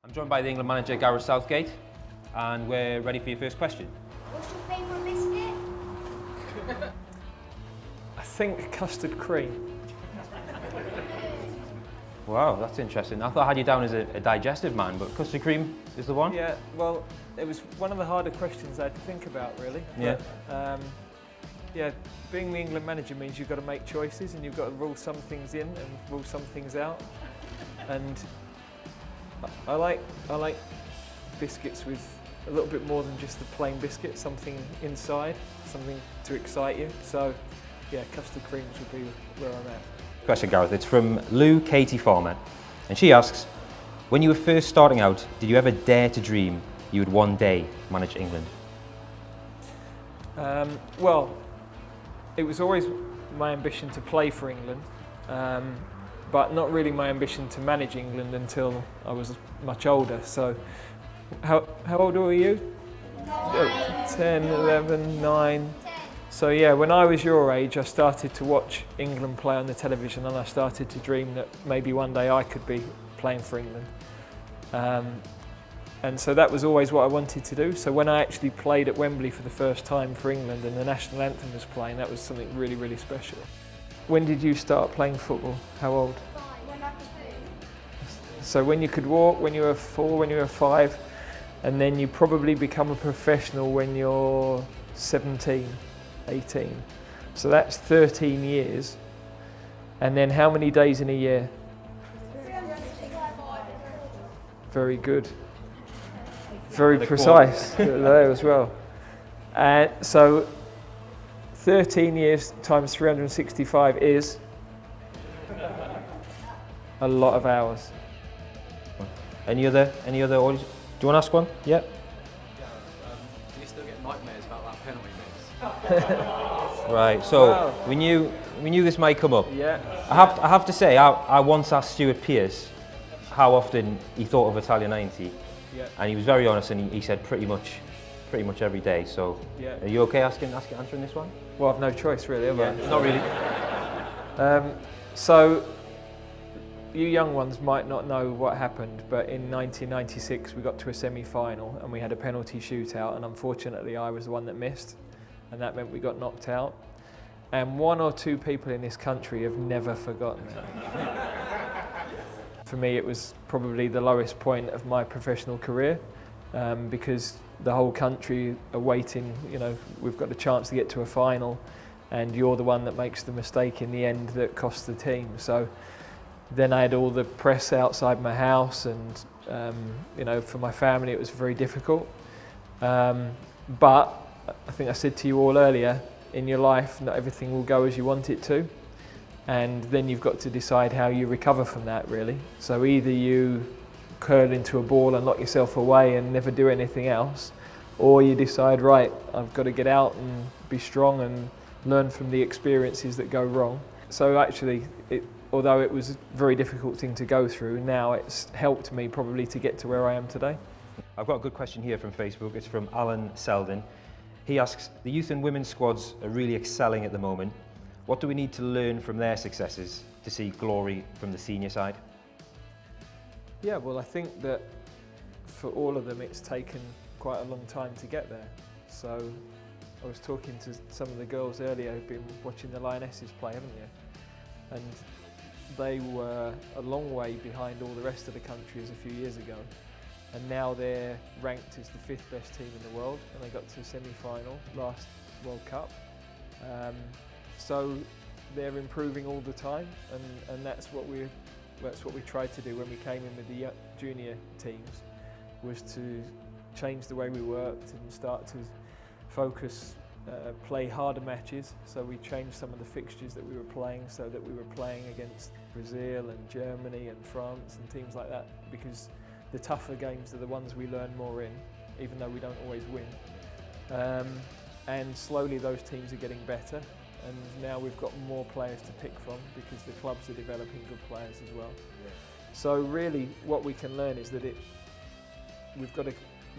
I'm joined by the England manager Gareth Southgate, and we're ready for your first question. What's your favourite biscuit? I think custard cream. Wow, that's interesting. I thought I had you down as a digestive man, but custard cream is the one? Yeah, well, it was one of the harder questions I had to think about, really. Yeah. But, yeah, being the England manager means you've got to make choices and you've got to rule some things in and rule some things out. And I like biscuits with a little bit more than just the plain biscuit, something inside, something to excite you. So, yeah, custard creams would be where I'm at. Question, Gareth. It's from Lou Katie Farmer, and she asks, when you were first starting out, did you ever dare to dream you would one day manage England? Well, it was always my ambition to play for England, but not really my ambition to manage England until I was much older. So, how old were you? 10, 11, 9. So yeah, when I was your age, I started to watch England play on the television, and I started to dream that maybe one day I could be playing for England. And so that was always what I wanted to do. So when I actually played at Wembley for the first time for England and the national anthem was playing, that was something really, really special. When did you start playing football? How old? 5. When I was 2. So when you could walk, when you were 4, when you were 5, and then you probably become a professional when you're 17, 18. So that's 13 years. And then how many days in a year? 365. Very good. Very precise there as well. So 13 years times 365 is a lot of hours. Any other audience? Do you want to ask one? Yeah. Do you still get nightmares about that penalty miss? Right. So Wow. we knew this might come up. Yeah. I have to say, I once asked Stuart Pearce how often he thought of Italia 90, Yeah. and he was very honest, and he said pretty much every day. So, Yeah. are you okay answering this one? Well, I've no choice really, have I? Not really. So, you young ones might not know what happened, but in 1996 we got to a semi-final and we had a penalty shootout, and unfortunately I was the one that missed, and that meant we got knocked out. And 1 or 2 people in this country have never forgotten that. For me, it was probably the lowest point of my professional career, because the whole country are waiting. You know, we've got a chance to get to a final, and you're the one that makes the mistake in the end that costs the team. So then I had all the press outside my house, and you know, for my family it was very difficult. But I think I said to you all earlier, in your life, not everything will go as you want it to. And then you've got to decide how you recover from that, really. So either you curl into a ball and lock yourself away and never do anything else, or you decide, right, I've got to get out and be strong and learn from the experiences that go wrong. So actually, although it was a very difficult thing to go through, now it's helped me probably to get to where I am today. I've got a good question here from Facebook. It's from Alan Selden. He asks, the youth and women's squads are really excelling at the moment. What do we need to learn from their successes to see glory from the senior side? Yeah, well, I think that for all of them it's taken quite a long time to get there. So I was talking to some of the girls earlier who've been watching the Lionesses play, haven't you? And they were a long way behind all the rest of the countries a few years ago. And now they're ranked as the 5th best team in the world, and they got to the semi-final last World Cup. So they're improving all the time, and that's what we tried to do when we came in with the junior teams, was to change the way we worked and start to focus, play harder matches. So we changed some of the fixtures that we were playing, so that we were playing against Brazil and Germany and France and teams like that, because the tougher games are the ones we learn more in, even though we don't always win. And slowly those teams are getting better, and now we've got more players to pick from because the clubs are developing good players as well. Yeah. So really what we can learn is that we've got to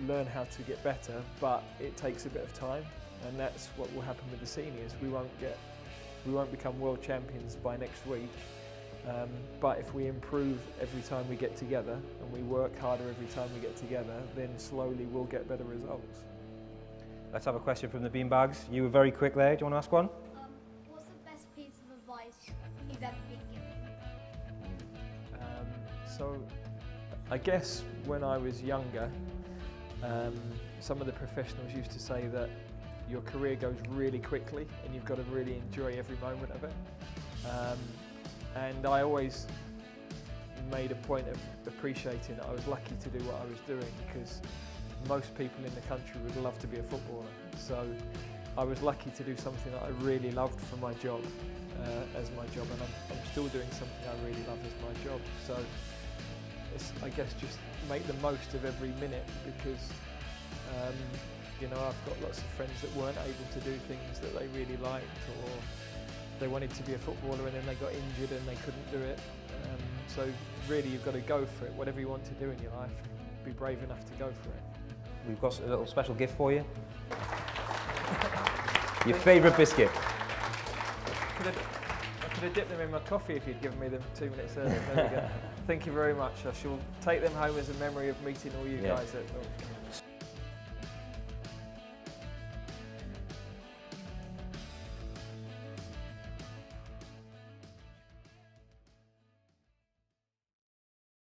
learn how to get better, but it takes a bit of time, and that's what will happen with the seniors. We won't become world champions by next week, But if we improve every time we get together and we work harder every time we get together, then slowly we'll get better results. Let's have a question from the beanbags. You were very quick there. Do you want to ask one? What's the best piece of advice you've ever been given? So I guess when I was younger, some of the professionals used to say that your career goes really quickly and you've got to really enjoy every moment of it. And I always made a point of appreciating that I was lucky to do what I was doing, because most people in the country would love to be a footballer. So I was lucky to do something that I really loved for my job, as my job, and I'm still doing something I really love as my job. So it's, I guess, just make the most of every minute, because you know, I've got lots of friends that weren't able to do things that they really liked, or they wanted to be a footballer and then they got injured and they couldn't do it. So really you've got to go for it. Whatever you want to do in your life, be brave enough to go for it. We've got a little special gift for you. Your favourite biscuit. I could have dipped them in my coffee if you'd given me them 2 minutes earlier. There we go. Thank you very much. I shall take them home as a memory of meeting all you Yeah. guys at Milton Keynes.